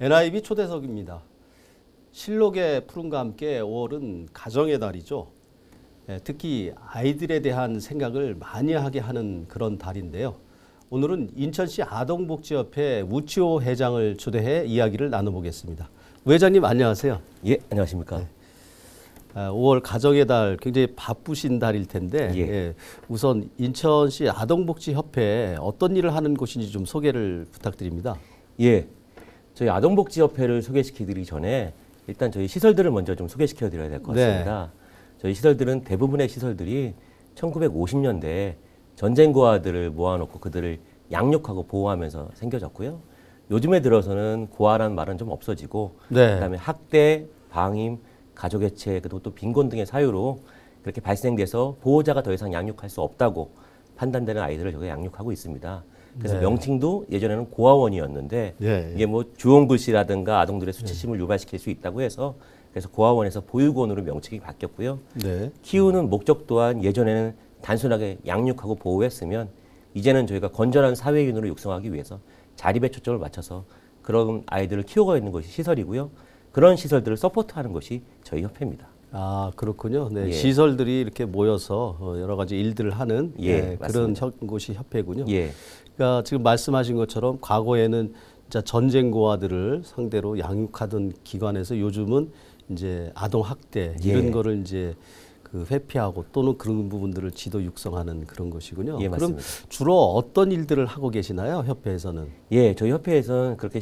NIB 초대석입니다. 실록의 푸른과 함께 5월은 가정의 달이죠. 특히 아이들에 대한 생각을 많이 하게 하는 그런 달인데요. 오늘은 인천시 아동복지협회 우치호 회장을 초대해 이야기를 나눠보겠습니다. 회장님 안녕하세요. 예, 안녕하십니까. 네. 5월 가정의 달 굉장히 바쁘신 달일 텐데 우선 인천시 아동복지협회 어떤 일을 하는 곳인지 좀 소개를 부탁드립니다. 예, 저희 아동복지협회를 소개시키기 전에 일단 저희 시설들을 먼저 좀 소개시켜 드려야 될 것 같습니다. 저희 시설들은 대부분의 시설들이 1950년대에 전쟁 고아들을 모아놓고 그들을 양육하고 보호하면서 생겨졌고요. 요즘에 들어서는 고아라는 말은 좀 없어지고 그다음에 학대, 방임, 가족해체, 그리고 또 빈곤 등의 사유로 그렇게 발생돼서 보호자가 더 이상 양육할 수 없다고 판단되는 아이들을 저희가 양육하고 있습니다. 그래서 명칭도 예전에는 고아원이었는데 이게 뭐 주홍글씨라든가 아동들의 수치심을 유발시킬 수 있다고 해서 그래서 고아원에서 보육원으로 명칭이 바뀌었고요. 키우는 목적 또한 예전에는 단순하게 양육하고 보호했으면 이제는 저희가 건전한 사회인으로 육성하기 위해서 자립에 초점을 맞춰서 그런 아이들을 키우고 있는 것이 시설이고요. 그런 시설들을 서포트하는 것이 저희 협회입니다. 아, 그렇군요. 네, 시설들이 이렇게 모여서 여러 가지 일들을 하는 그런 곳이 협회군요. 그러니까 지금 말씀하신 것처럼 과거에는 진짜 전쟁 고아들을 상대로 양육하던 기관에서 요즘은 이제 아동 학대 이런 거를 이제 그 회피하고 또는 그런 부분들을 지도 육성하는 그런 것이군요. 그럼 맞습니다. 주로 어떤 일들을 하고 계시나요, 협회에서는? 예, 저희 협회에서는 그렇게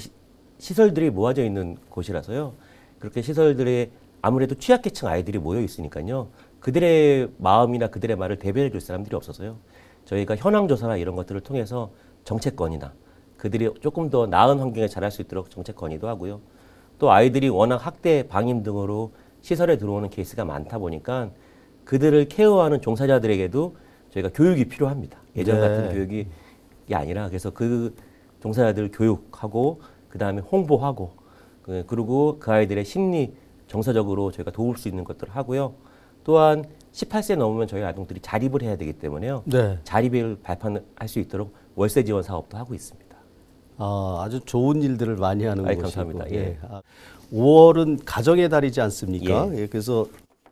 시설들이 모아져 있는 곳이라서요. 그렇게 시설들에 아무래도 취약계층 아이들이 모여 있으니까요. 그들의 마음이나 그들의 말을 대변해 줄 사람들이 없어서요. 저희가 현황조사나 이런 것들을 통해서 정책 건의나 그들이 조금 더 나은 환경에 자랄 수 있도록 정책 건의도 하고요. 또 아이들이 워낙 학대, 방임 등으로 시설에 들어오는 케이스가 많다 보니까 그들을 케어하는 종사자들에게도 저희가 교육이 필요합니다. 예전 같은 교육이 아니라 그래서 그 종사자들 교육하고 그다음에 홍보하고 그리고 그 아이들의 심리 정서적으로 저희가 도울 수 있는 것들을 하고요. 또한 18세 넘으면 저희 아동들이 자립을 해야 되기 때문에요. 자립을 발판할 수 있도록 월세 지원 사업도 하고 있습니다. 아주 좋은 일들을 많이 하는 곳이고. 감사합니다. 5월은 가정의 달이지 않습니까? 그래서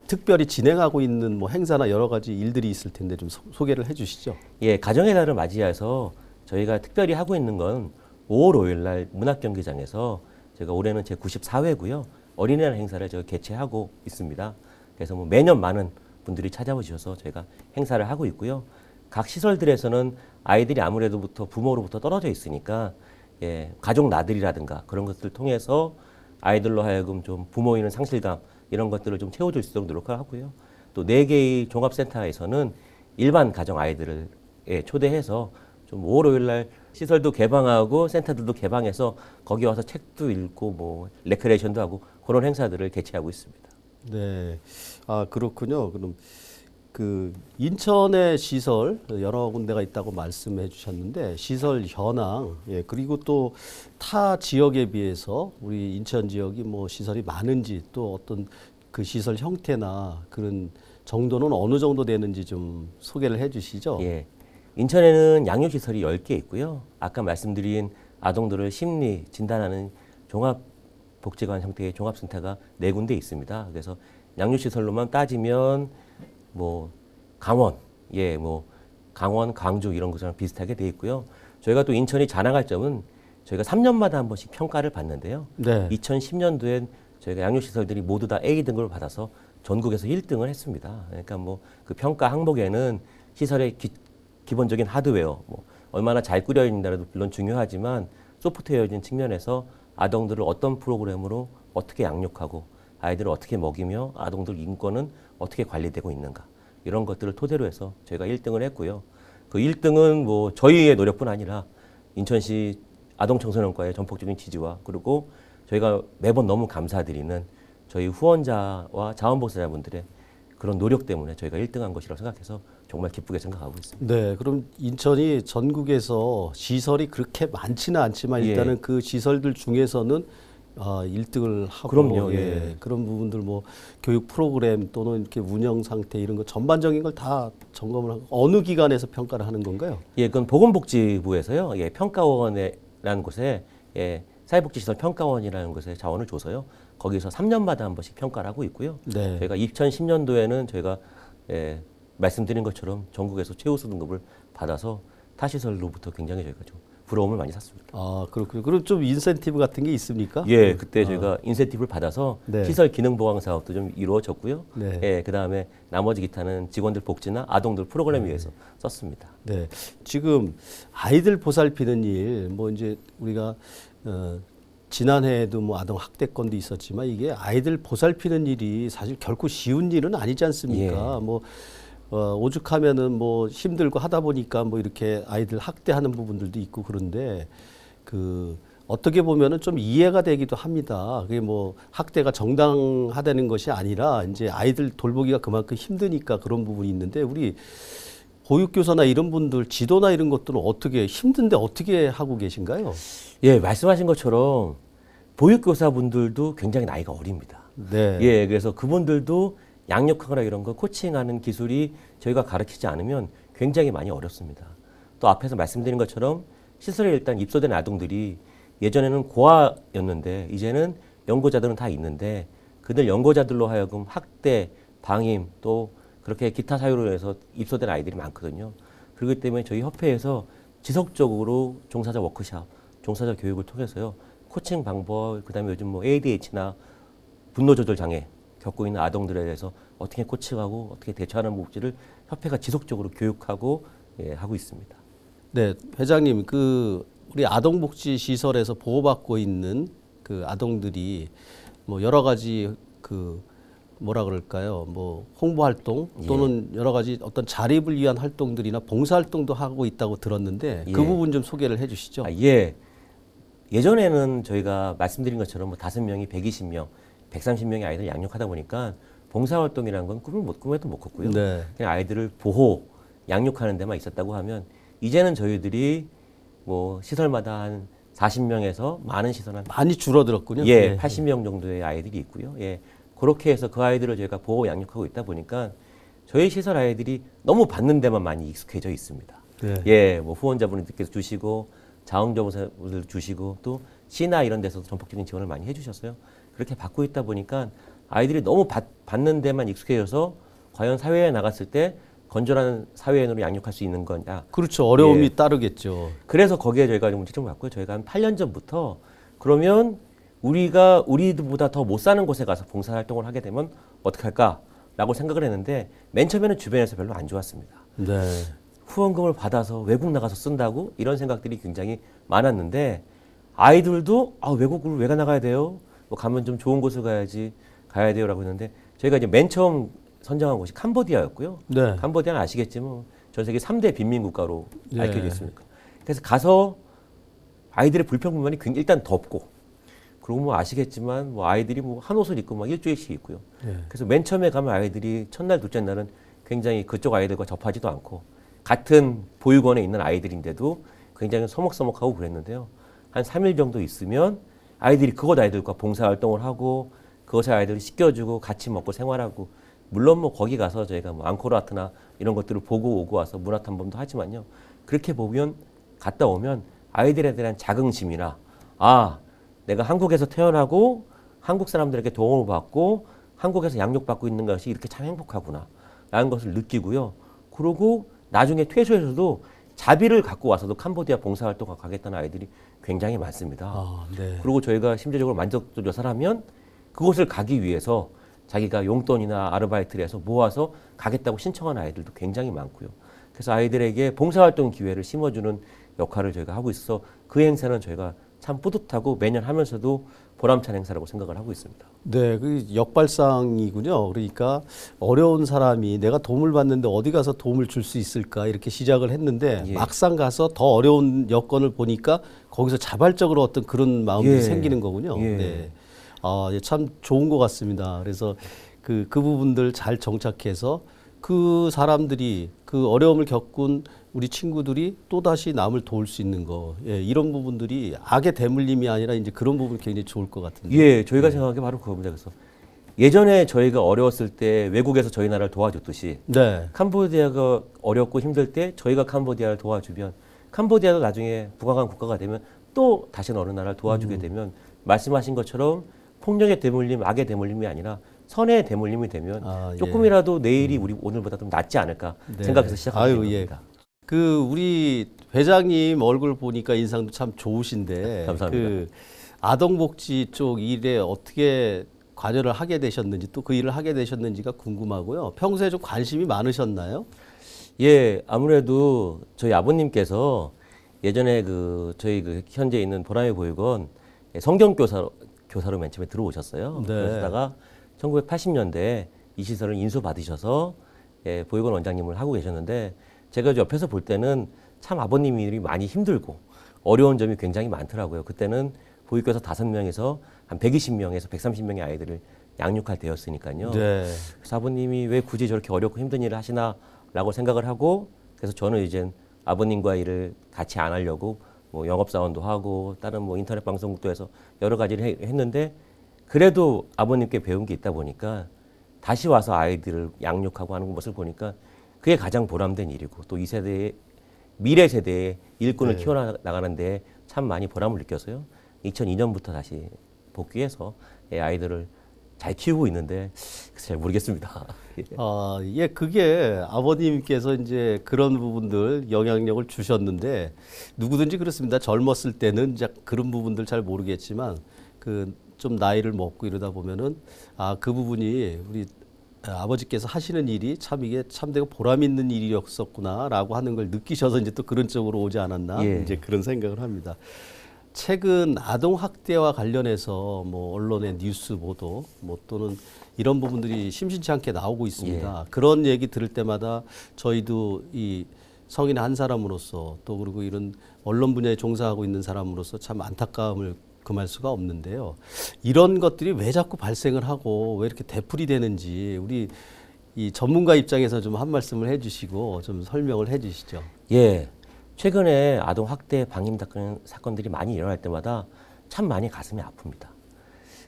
특별히 진행하고 있는 뭐 행사나 여러 가지 일들이 있을 텐데 좀 소개를 해주시죠. 예, 가정의 달을 맞이해서 저희가 특별히 하고 있는 건 5월 5일 날 문학경기장에서 제가 올해는 제 94회고요. 어린이날 행사를 제가 개최하고 있습니다. 그래서 뭐 매년 많은 분들이 찾아오셔서 저희가 행사를 하고 있고요. 각 시설들에서는 아이들이 아무래도부터 부모로부터 떨어져 있으니까 가족 나들이라든가 그런 것들을 통해서 아이들로 하여금 좀 부모 있는 상실감 이런 것들을 좀 채워줄 수 있도록 노력을 하고요. 또 4개의 종합센터에서는 일반 가정 아이들을 초대해서 좀 5월 5일 날 시설도 개방하고 센터들도 개방해서 거기 와서 책도 읽고 뭐 레크레이션도 하고 그런 행사들을 개최하고 있습니다. 네, 그렇군요. 그럼 그 인천의 시설 여러 군데가 있다고 말씀해 주셨는데 시설 현황 그리고 또 타 지역에 비해서 우리 인천 지역이 뭐 시설이 많은지 또 어떤 그 시설 형태나 그런 정도는 어느 정도 되는지 좀 소개를 해 주시죠. 인천에는 양육시설이 10개 있고요. 아까 말씀드린 아동들을 심리 진단하는 종합복지관 형태의 종합센터가 4군데 있습니다. 그래서 양육시설로만 따지면 뭐 강원, 강원, 광주 이런 것처럼 비슷하게 돼 있고요. 저희가 또 인천이 자랑할 점은 저희가 3년마다 한 번씩 평가를 받는데요. 2010년도엔 저희가 양육시설들이 모두 다 A 등급을 받아서 전국에서 1등을 했습니다. 그러니까 뭐 그 평가 항목에는 시설의 기본적인 하드웨어, 뭐 얼마나 잘 꾸려 있는다라도 물론 중요하지만 소프트웨어적인 측면에서 아동들을 어떤 프로그램으로 어떻게 양육하고 아이들을 어떻게 먹이며 아동들 인권은 어떻게 관리되고 있는가 이런 것들을 토대로 해서 저희가 1등을 했고요. 그 1등은 뭐 저희의 노력뿐 아니라 인천시 아동청소년과의 전폭적인 지지와 그리고 저희가 매번 너무 감사드리는 저희 후원자와 자원봉사자분들의 그런 노력 때문에 저희가 1등한 것이라고 생각해서 정말 기쁘게 생각하고 있습니다. 네, 그럼 인천이 전국에서 시설이 그렇게 많지는 않지만 일단은 그 시설들 중에서는 1등을 하고 그럼요. 그런 부분들 뭐 교육 프로그램 또는 이렇게 운영 상태 이런 거 전반적인 걸 다 점검을 하고 어느 기관에서 평가를 하는 건가요? 그건 보건복지부에서요. 평가원이라는 곳에 사회복지시설 평가원이라는 곳에 자원을 줘서요. 거기서 3년마다 한 번씩 평가를 하고 있고요. 네. 저희가 2010년도에는 저희가 말씀드린 것처럼 전국에서 최우수 등급을 받아서 타시설로부터 굉장히 저희가 좀 부러움을 많이 샀습니다. 아, 그렇군요. 그럼 좀 인센티브 같은 게 있습니까? 예, 그때 저희가 인센티브를 받아서 네. 시설 기능 보강 사업도 좀 이루어졌고요. 네. 예, 그다음에 나머지 기타는 직원들 복지나 아동들 프로그램 위해서 썼습니다. 네. 지금 아이들 보살피는 일, 뭐 이제 우리가 지난해에도 뭐 아동 학대 건도 있었지만 이게 아이들 보살피는 일이 사실 결코 쉬운 일은 아니지 않습니까? 예. 뭐 오죽하면은 뭐 힘들고 하다 보니까 뭐 이렇게 아이들 학대하는 부분들도 있고 그런데 그 어떻게 보면은 좀 이해가 되기도 합니다. 그게 뭐 학대가 정당화되는 것이 아니라 이제 아이들 돌보기가 그만큼 힘드니까 그런 부분이 있는데 우리 보육교사나 이런 분들 지도나 이런 것들은 어떻게 힘든데 어떻게 하고 계신가요? 예, 말씀하신 것처럼 보육교사분들도 굉장히 나이가 어립니다. 네. 예, 그래서 그분들도 양육하거나 이런 거 코칭하는 기술이 저희가 가르치지 않으면 굉장히 많이 어렵습니다. 또 앞에서 말씀드린 것처럼 시설에 일단 입소된 아동들이 예전에는 고아였는데 이제는 연고자들은 다 있는데 그들 연고자들로 하여금 학대, 방임 또 그렇게 기타 사유로 해서 입소된 아이들이 많거든요. 그렇기 때문에 저희 협회에서 지속적으로 종사자 워크샵, 종사자 교육을 통해서요. 코칭 방법, 그다음에 요즘 뭐 ADH나 분노 조절 장애 겪고 있는 아동들에 대해서 어떻게 코칭하고 어떻게 대처하는 목지를 협회가 지속적으로 교육하고 하고 있습니다. 네, 회장님, 그 우리 아동복지 시설에서 보호받고 있는 그 아동들이 뭐 여러 가지 그 뭐라 그럴까요? 뭐 홍보 활동 또는 여러 가지 어떤 자립을 위한 활동들이나 봉사 활동도 하고 있다고 들었는데 그 예. 부분 좀 소개를 해주시죠. 아, 예. 예전에는 저희가 말씀드린 것처럼 뭐 5명이 120명, 130명의 아이들 양육하다 보니까 봉사활동이라는 건 꿈에도 못 꿨고요. 네. 그냥 아이들을 보호, 양육하는 데만 있었다고 하면 이제는 저희들이 뭐 시설마다 한 40명에서 많은 시설 한 많이 줄어들었군요. 예, 네. 80명 정도의 아이들이 있고요. 예. 그렇게 해서 그 아이들을 저희가 보호 양육하고 있다 보니까 저희 시설 아이들이 너무 받는 데만 많이 익숙해져 있습니다. 네. 예, 뭐 후원자분들께서 주시고 자원봉사분들 주시고 또 시나 이런 데서도 전폭적인 지원을 많이 해주셨어요. 그렇게 받고 있다 보니까 아이들이 너무 받는 데만 익숙해져서 과연 사회에 나갔을 때 건전한 사회인으로 양육할 수 있는 거냐. 그렇죠. 어려움이 예. 따르겠죠. 그래서 거기에 저희가 좀 집중을 받고요. 저희가 한 8년 전부터 그러면 우리가 우리보다 더 못 사는 곳에 가서 봉사활동을 하게 되면 어떻게 할까라고 생각을 했는데 맨 처음에는 주변에서 별로 안 좋았습니다. 네. 후원금을 받아서 외국 나가서 쓴다고 이런 생각들이 굉장히 많았는데 아이들도 외국을 왜 나가야 돼요? 뭐 가면 좀 좋은 곳을 가야 돼요라고 했는데 저희가 이제 맨 처음 선정한 곳이 캄보디아였고요. 네. 캄보디아는 아시겠지만 전 세계 3대 빈민국가로 네. 알려져 있습니까? 그래서 가서 아이들의 불평불만이 굉장히 일단 덥고 그리고 뭐 아시겠지만 뭐 아이들이 뭐 한 옷을 입고 막 일주일씩 입고요. 네. 그래서 맨 처음에 가면 아이들이 첫날 둘째 날은 굉장히 그쪽 아이들과 접하지도 않고 같은 보육원에 있는 아이들인데도 굉장히 서먹서먹하고 그랬는데요. 한 3일 정도 있으면 아이들이 그곳 아이들과 봉사활동을 하고 그것에 아이들을 씻겨주고 같이 먹고 생활하고 물론 뭐 거기 가서 저희가 뭐 앙코르와트나 이런 것들을 보고 오고 와서 문화탐험도 하지만요. 그렇게 보면 갔다 오면 아이들에 대한 자긍심이나 내가 한국에서 태어나고 한국 사람들에게 도움을 받고 한국에서 양육받고 있는 것이 이렇게 참 행복하구나 라는 것을 느끼고요. 그리고 나중에 퇴소해서도 자비를 갖고 와서도 캄보디아 봉사활동을 가겠다는 아이들이 굉장히 많습니다. 네. 그리고 저희가 심리적으로 만족도 조사를 하면 그곳을 가기 위해서 자기가 용돈이나 아르바이트를 해서 모아서 가겠다고 신청하는 아이들도 굉장히 많고요. 그래서 아이들에게 봉사활동 기회를 심어주는 역할을 저희가 하고 있어서 그 행사는 저희가 참 뿌듯하고 매년 하면서도 보람찬 행사라고 생각을 하고 있습니다. 네, 그 역발상이군요. 그러니까 어려운 사람이 내가 도움을 받는데 어디 가서 도움을 줄 수 있을까 이렇게 시작을 했는데 예. 막상 가서 더 어려운 여건을 보니까 거기서 자발적으로 어떤 그런 마음이 예. 생기는 거군요. 예. 네, 참 좋은 것 같습니다. 그래서 그 부분들 잘 정착해서 그 사람들이 그 어려움을 겪은 우리 친구들이 또다시 남을 도울 수 있는 거, 이런 부분들이 악의 대물림이 아니라 이제 그런 부분이 굉장히 좋을 것 같은데. 예, 저희가 생각한 게 바로 그겁니다. 그래서 예전에 저희가 어려웠을 때 외국에서 저희 나라를 도와줬듯이 네. 캄보디아가 어렵고 힘들 때 저희가 캄보디아를 도와주면 캄보디아도 나중에 부강한 국가가 되면 또 다시 어느 나라를 도와주게 되면 말씀하신 것처럼 폭력의 대물림, 악의 대물림이 아니라 선의 대물림이 되면 예. 조금이라도 내일이 우리 오늘보다 좀 낫지 않을까 네. 생각해서 시작하게 된 예. 겁니다. 그 우리 회장님 얼굴 보니까 인상도 참 좋으신데 감사합니다. 그 아동복지 쪽 일에 어떻게 관여를 하게 되셨는지 또 그 일을 하게 되셨는지가 궁금하고요. 평소에 좀 관심이 많으셨나요? 예, 아무래도 저희 아버님께서 예전에 저희 현재 있는 보람의 보육원 성경교사로 맨 처음에 들어오셨어요. 네. 그러다가 1980년대에 이 시설을 인수받으셔서 보육원 원장님을 하고 계셨는데 제가 옆에서 볼 때는 참 아버님 일이 많이 힘들고 어려운 점이 굉장히 많더라고요. 그때는 보육교사 5명에서 한 120명에서 130명의 아이들을 양육할 때였으니까요. 네. 그래서 아버님이 왜 굳이 저렇게 어렵고 힘든 일을 하시나라고 생각을 하고 그래서 저는 이제 아버님과 일을 같이 안 하려고 뭐 영업사원도 하고 다른 뭐 인터넷 방송국도 해서 여러 가지를 했는데 그래도 아버님께 배운 게 있다 보니까 다시 와서 아이들을 양육하고 하는 것을 보니까 그게 가장 보람된 일이고 또 이 세대의 미래 세대의 일꾼을 네. 키워나가는데 참 많이 보람을 느껴서요. 2002년부터 다시 복귀해서 아이들을 잘 키우고 있는데 잘 모르겠습니다. 예, 그게 아버님께서 이제 그런 부분들 영향력을 주셨는데 누구든지 그렇습니다. 젊었을 때는 이제 그런 부분들 잘 모르겠지만 그 좀 나이를 먹고 이러다 보면은 그 부분이 우리 아버지께서 하시는 일이 참 이게 참되고 보람 있는 일이었었구나라고 하는 걸 느끼셔서 이제 또 그런 쪽으로 오지 않았나 예. 이제 그런 생각을 합니다. 최근 아동 학대와 관련해서 뭐 언론의 뉴스 보도 뭐 또는 이런 부분들이 심심치 않게 나오고 있습니다. 그런 얘기 들을 때마다 저희도 이 성인 한 사람으로서 또 그리고 이런 언론 분야에 종사하고 있는 사람으로서 참 안타까움을 금할 수가 없는데요. 이런 것들이 왜 자꾸 발생을 하고 왜 이렇게 되풀이 되는지 우리 이 전문가 입장에서 좀 한 말씀을 해주시고 좀 설명을 해주시죠. 예. 최근에 아동 학대 방임 사건들이 많이 일어날 때마다 참 많이 가슴이 아픕니다.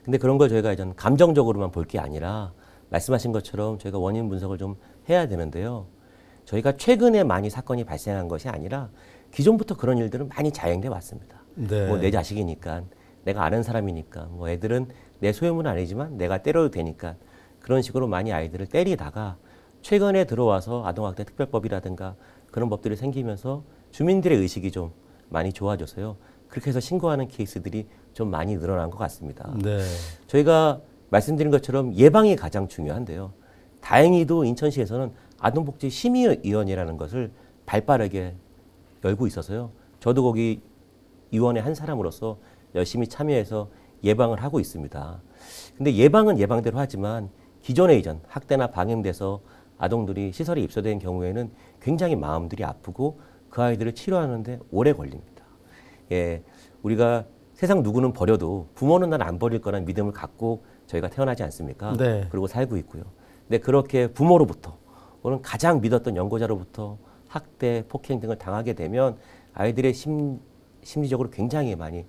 근데 그런 걸 저희가 이제 감정적으로만 볼 게 아니라 말씀하신 것처럼 저희가 원인 분석을 좀 해야 되는데요. 저희가 최근에 많이 사건이 발생한 것이 아니라 기존부터 그런 일들은 많이 자행돼 왔습니다. 네. 뭐 내 자식이니까, 내가 아는 사람이니까, 뭐 애들은 내 소유물은 아니지만 내가 때려도 되니까 그런 식으로 많이 아이들을 때리다가 최근에 들어와서 아동학대 특별법이라든가 그런 법들이 생기면서 주민들의 의식이 좀 많이 좋아져서요. 그렇게 해서 신고하는 케이스들이 좀 많이 늘어난 것 같습니다. 네. 저희가 말씀드린 것처럼 예방이 가장 중요한데요. 다행히도 인천시에서는 아동복지심의위원회라는 것을 발빠르게 열고 있어서요. 저도 거기 위원회 한 사람으로서 열심히 참여해서 예방을 하고 있습니다. 근데 예방은 예방대로 하지만 기존에 이전 학대나 방임돼서 아동들이 시설에 입소된 경우에는 굉장히 마음들이 아프고 그 아이들을 치료하는데 오래 걸립니다. 예, 우리가 세상 누구는 버려도 부모는 난 안 버릴 거라는 믿음을 갖고 저희가 태어나지 않습니까? 네. 그리고 살고 있고요. 근데 그렇게 부모로부터 또는 가장 믿었던 연고자로부터 학대, 폭행 등을 당하게 되면 아이들의 심리적으로 굉장히 많이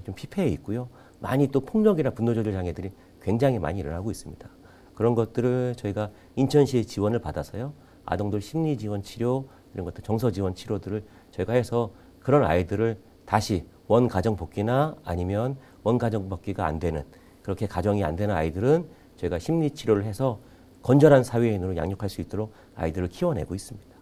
좀 피폐해 있고요. 많이 또 폭력이나 분노 조절 장애들이 굉장히 많이 일어나고 있습니다. 그런 것들을 저희가 인천시의 지원을 받아서요. 아동들 심리 지원 치료 이런 것들 정서 지원 치료들을 저희가 해서 그런 아이들을 다시 원 가정 복귀나 아니면 원 가정 복귀가 안 되는 그렇게 가정이 안 되는 아이들은 저희가 심리 치료를 해서 건전한 사회인으로 양육할 수 있도록 아이들을 키워내고 있습니다.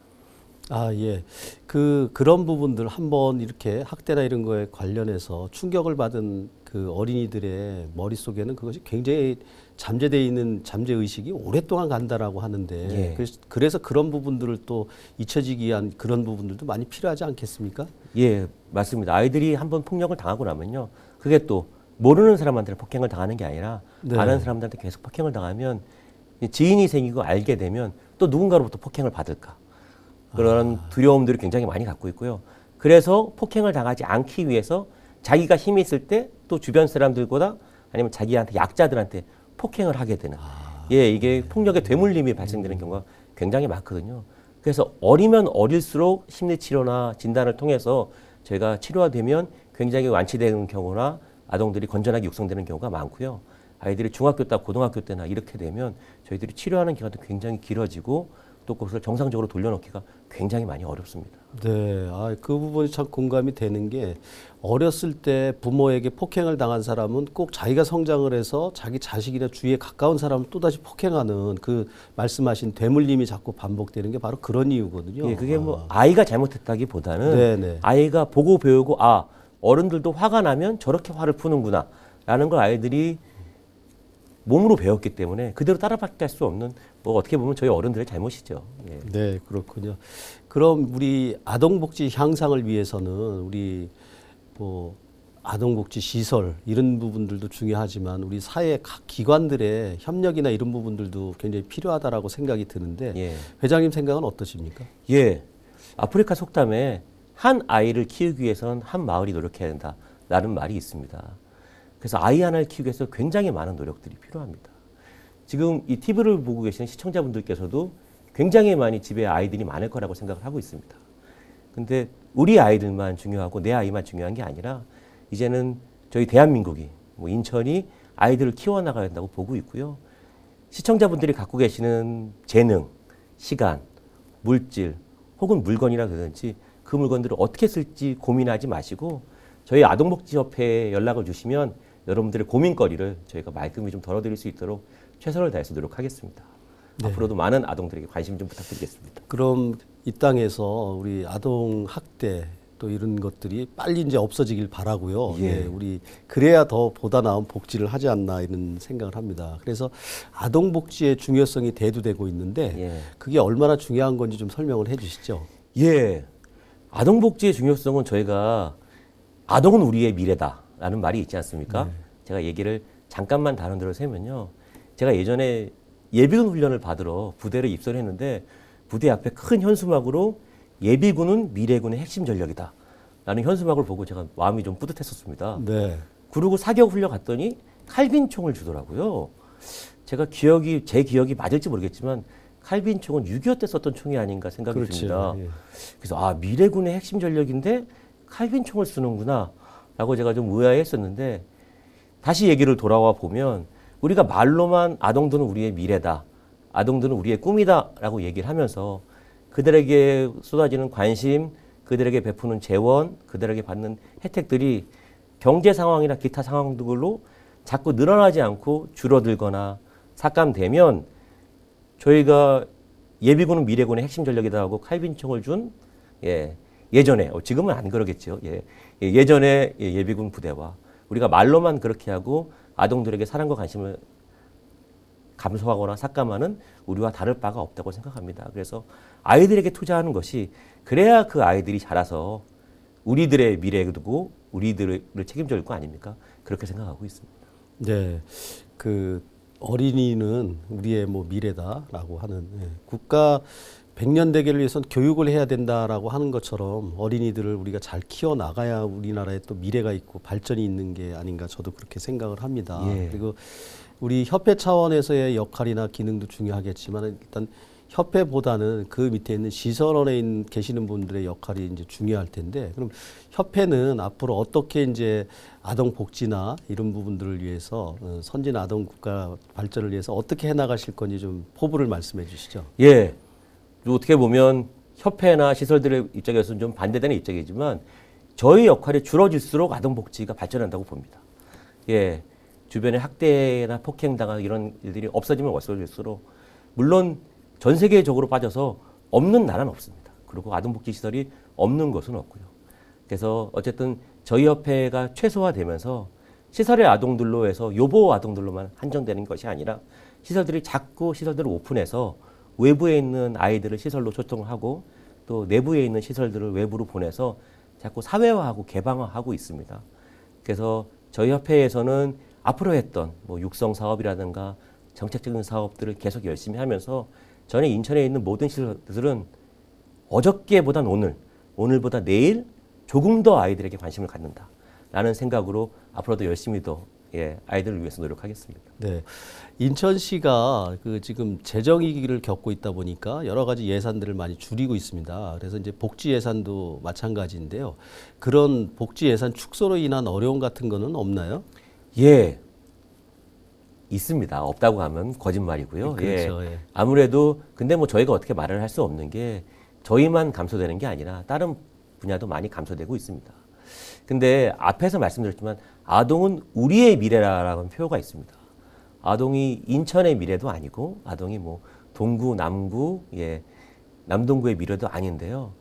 예. 그런 부분들 한번 이렇게 학대나 이런 거에 관련해서 충격을 받은 그 어린이들의 머릿속에는 그것이 굉장히 잠재되어 있는 잠재의식이 오랫동안 간다라고 하는데 그래서 그런 부분들을 또 잊혀지기 위한 그런 부분들도 많이 필요하지 않겠습니까? 예, 맞습니다. 아이들이 한번 폭력을 당하고 나면요. 그게 또 모르는 사람한테는 폭행을 당하는 게 아니라 아는 사람들한테 계속 폭행을 당하면 지인이 생기고 알게 되면 또 누군가로부터 폭행을 받을까. 그런 두려움들을 굉장히 많이 갖고 있고요. 그래서 폭행을 당하지 않기 위해서 자기가 힘이 있을 때 또 주변 사람들보다 아니면 자기한테 약자들한테 폭행을 하게 되는. 이게 폭력의 되물림이 발생되는 경우가 굉장히 많거든요. 그래서 어리면 어릴수록 심리치료나 진단을 통해서 저희가 치료화되면 굉장히 완치되는 경우나 아동들이 건전하게 육성되는 경우가 많고요. 아이들이 중학교 때, 고등학교 때나 이렇게 되면 저희들이 치료하는 기간도 굉장히 길어지고 또 그것을 정상적으로 돌려놓기가 굉장히 많이 어렵습니다. 네, 그 부분이 참 공감이 되는 게 어렸을 때 부모에게 폭행을 당한 사람은 꼭 자기가 성장을 해서 자기 자식이나 주위에 가까운 사람을 또다시 폭행하는 그 말씀하신 되물림이 자꾸 반복되는 게 바로 그런 이유거든요. 예, 그게 뭐 아이가 잘못했다기보다는 네네. 아이가 보고 배우고 어른들도 화가 나면 저렇게 화를 푸는구나 라는 걸 아이들이 몸으로 배웠기 때문에 그대로 따라밖에 할 수 없는 뭐 어떻게 보면 저희 어른들의 잘못이죠. 예. 네, 그렇군요. 그럼 우리 아동복지 향상을 위해서는 우리 뭐 아동복지 시설 이런 부분들도 중요하지만 우리 사회 각 기관들의 협력이나 이런 부분들도 굉장히 필요하다라고 생각이 드는데 예. 회장님 생각은 어떠십니까? 예. 아프리카 속담에 한 아이를 키우기 위해서는 한 마을이 노력해야 된다라는 말이 있습니다. 그래서 아이 하나를 키우기 위해서 굉장히 많은 노력들이 필요합니다. 지금 이 TV를 보고 계시는 시청자분들께서도 굉장히 많이 집에 아이들이 많을 거라고 생각을 하고 있습니다. 근데 우리 아이들만 중요하고 내 아이만 중요한 게 아니라 이제는 저희 대한민국이 뭐 인천이 아이들을 키워나가야 된다고 보고 있고요. 시청자분들이 갖고 계시는 재능, 시간, 물질 혹은 물건이라 그러든지 그 물건들을 어떻게 쓸지 고민하지 마시고 저희 아동복지협회에 연락을 주시면 여러분들의 고민거리를 저희가 말끔히 좀 덜어드릴 수 있도록 최선을 다해서 노력하겠습니다. 네. 앞으로도 많은 아동들에게 관심 좀 부탁드리겠습니다. 그럼 이 땅에서 우리 아동 학대 또 이런 것들이 빨리 이제 없어지길 바라고요. 예. 예, 우리 그래야 더 보다 나은 복지를 하지 않나 이런 생각을 합니다. 그래서 아동 복지의 중요성이 대두되고 있는데 예. 그게 얼마나 중요한 건지 좀 설명을 해주시죠. 예. 아동복지의 중요성은 저희가 아동은 우리의 미래다라는 말이 있지 않습니까? 네. 제가 얘기를 잠깐만 다른 데로 세면요. 제가 예전에 예비군 훈련을 받으러 부대를 입소를 했는데 부대 앞에 큰 현수막으로 예비군은 미래군의 핵심 전력이다 라는 현수막을 보고 제가 마음이 좀 뿌듯했었습니다. 네. 그리고 사격 훈련 갔더니 칼빈총을 주더라고요. 제 기억이 맞을지 모르겠지만 칼빈총은 6.25 때 썼던 총이 아닌가 생각이 듭니다. 예. 그래서 미래군의 핵심 전력인데 칼빈총을 쓰는구나 라고 제가 좀 의아했었는데 다시 얘기를 돌아와 보면 우리가 말로만 아동들은 우리의 미래다, 아동들은 우리의 꿈이다 라고 얘기를 하면서 그들에게 쏟아지는 관심, 그들에게 베푸는 재원, 그들에게 받는 혜택들이 경제 상황이나 기타 상황들로 자꾸 늘어나지 않고 줄어들거나 삭감되면 저희가 예비군은 미래군의 핵심 전력이다 하고 칼빈총을 준 예전에 지금은 안 그러겠죠. 예전에 예비군 부대와 우리가 말로만 그렇게 하고 아동들에게 사랑과 관심을 감소하거나 삭감하는 우리와 다를 바가 없다고 생각합니다. 그래서 아이들에게 투자하는 것이 그래야 그 아이들이 자라서 우리들의 미래고 우리들을 책임져 줄 거 아닙니까? 그렇게 생각하고 있습니다. 네. 그 어린이는 우리의 뭐 미래다라고 하는 국가 100년 대계를 위해서는 교육을 해야 된다라고 하는 것처럼 어린이들을 우리가 잘 키워 나가야 우리나라에 또 미래가 있고 발전이 있는 게 아닌가 저도 그렇게 생각을 합니다. 예. 그리고 우리 협회 차원에서의 역할이나 기능도 중요하겠지만 일단 협회보다는 그 밑에 있는 시설원에 계시는 분들의 역할이 이제 중요할 텐데 그럼 협회는 앞으로 어떻게 이제 아동 복지나 이런 부분들을 위해서 선진 아동 국가 발전을 위해서 어떻게 해나가실 건지 좀 포부를 말씀해 주시죠. 예. 어떻게 보면 협회나 시설들의 입장에서는 좀 반대되는 입장이지만 저희 역할이 줄어질수록 아동복지가 발전한다고 봅니다. 예. 주변에 학대나 폭행당한 이런 일들이 없어지면 없어질수록 물론 전 세계적으로 빠져서 없는 나라는 없습니다. 그리고 아동복지 시설이 없는 것은 없고요. 그래서 어쨌든 저희 협회가 최소화되면서 시설의 아동들로 해서 요보 아동들로만 한정되는 것이 아니라 시설들이 자꾸 시설들을 오픈해서 외부에 있는 아이들을 시설로 초청을 하고 또 내부에 있는 시설들을 외부로 보내서 자꾸 사회화하고 개방화하고 있습니다. 그래서 저희 협회에서는 앞으로 했던 뭐 육성 사업이라든가 정책적인 사업들을 계속 열심히 하면서 저는 인천에 있는 모든 시설들은 어저께보단 오늘보다 내일 조금 더 아이들에게 관심을 갖는다라는 생각으로 앞으로도 열심히 더 아이들을 위해서 노력하겠습니다. 네, 인천시가 그 지금 재정 위기를 겪고 있다 보니까 여러 가지 예산들을 많이 줄이고 있습니다. 그래서 이제 복지 예산도 마찬가지인데요. 그런 복지 예산 축소로 인한 어려움 같은 거는 없나요? 예, 있습니다. 없다고 하면 거짓말이고요. 그렇죠. 예. 아무래도 근데 뭐 저희가 어떻게 말을 할 수 없는 게 저희만 감소되는 게 아니라 다른 분야도 많이 감소되고 있습니다. 근데 앞에서 말씀드렸지만 아동은 우리의 미래라는 표가 있습니다. 아동이 인천의 미래도 아니고 아동이 뭐 동구, 남구, 남동구의 미래도 아닌데요.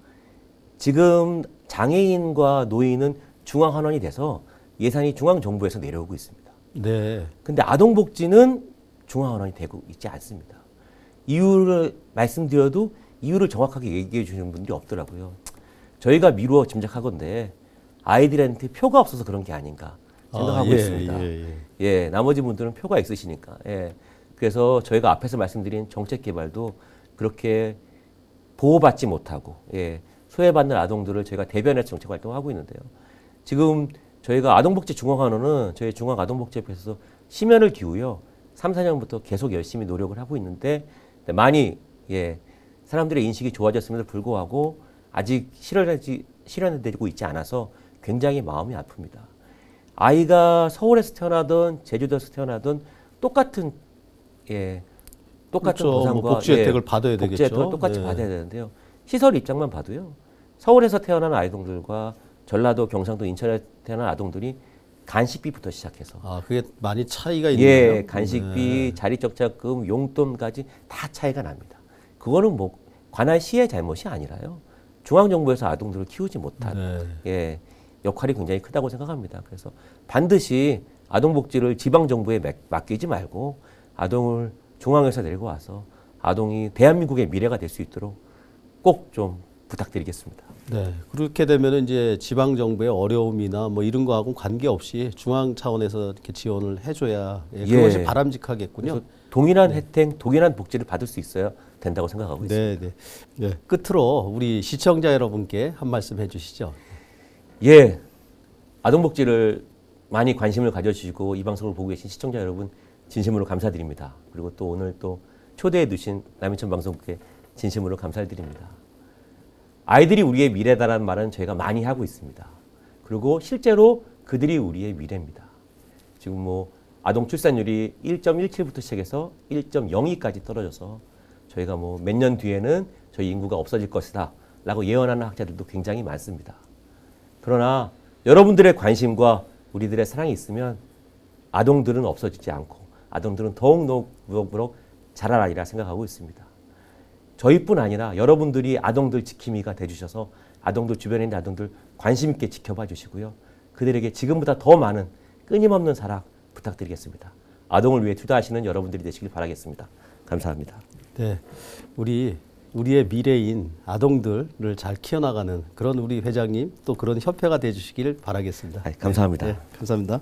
지금 장애인과 노인은 중앙환원이 돼서 예산이 중앙정부에서 내려오고 있습니다. 네. 근데 아동복지는 중앙환원이 되고 있지 않습니다. 이유를 말씀드려도 이유를 정확하게 얘기해 주시는 분들이 없더라고요. 저희가 미루어 짐작하건데 아이들한테 표가 없어서 그런 게 아닌가 생각하고 있습니다. 나머지 분들은 표가 있으시니까. 그래서 저희가 앞에서 말씀드린 정책 개발도 그렇게 보호받지 못하고 소외받는 아동들을 저희가 대변해서 정책 활동하고 있는데요. 지금 저희가 아동복지 중앙환원은 저희 중앙아동복지협회에서 심연을 기우요 3, 4년부터 계속 열심히 노력을 하고 있는데 많이 사람들의 인식이 좋아졌음에도 불구하고 아직 실현되고 있지 않아서 굉장히 마음이 아픕니다. 아이가 서울에서 태어나든 제주도에서 태어나든 똑같은 그렇죠. 보상과 뭐 복지 혜택을 받아야 복지 되겠죠. 혜택을 똑같이 네. 받아야 되는데요. 시설 입장만 봐도요. 서울에서 태어난 아이들과 전라도, 경상도, 인천에 태어난 아동들이 간식비부터 시작해서 그게 많이 차이가 있네요. 간식비, 자리적자금, 용돈까지 다 차이가 납니다. 그거는 뭐 관할 시의 잘못이 아니라요. 중앙정부에서 아동들을 키우지 못한 역할이 굉장히 크다고 생각합니다. 그래서 반드시 아동복지를 지방정부에 맡기지 말고 아동을 중앙에서 내고 와서 아동이 대한민국의 미래가 될 수 있도록 꼭 좀 부탁드리겠습니다. 네. 그렇게 되면 이제 지방 정부의 어려움이나 뭐 이런 거하고 관계없이 중앙 차원에서 이렇게 지원을 해줘야 그것이 바람직하겠군요. 동일한 혜택, 동일한 복지를 받을 수 있어야 된다고 생각하고 있습니다. 네. 끝으로 우리 시청자 여러분께 한 말씀 해주시죠. 아동복지를 많이 관심을 가져주시고 이 방송을 보고 계신 시청자 여러분 진심으로 감사드립니다. 그리고 또 오늘 또 초대해 주신 남인천 방송국에 진심으로 감사드립니다. 아이들이 우리의 미래다라는 말은 저희가 많이 하고 있습니다. 그리고 실제로 그들이 우리의 미래입니다. 지금 뭐 아동 출산율이 1.17부터 시작해서 1.02까지 떨어져서 저희가 뭐 몇 년 뒤에는 저희 인구가 없어질 것이다 라고 예언하는 학자들도 굉장히 많습니다. 그러나 여러분들의 관심과 우리들의 사랑이 있으면 아동들은 없어지지 않고 아동들은 더욱 무럭무럭 자라리라 생각하고 있습니다. 저희뿐 아니라 여러분들이 아동들 지킴이가 돼주셔서 아동들 주변에 있는 아동들 관심 있게 지켜봐 주시고요. 그들에게 지금보다 더 많은 끊임없는 사랑 부탁드리겠습니다. 아동을 위해 투자하시는 여러분들이 되시길 바라겠습니다. 감사합니다. 네, 우리의 미래인 아동들을 잘 키워나가는 그런 우리 회장님 또 그런 협회가 돼주시길 바라겠습니다. 감사합니다. 감사합니다.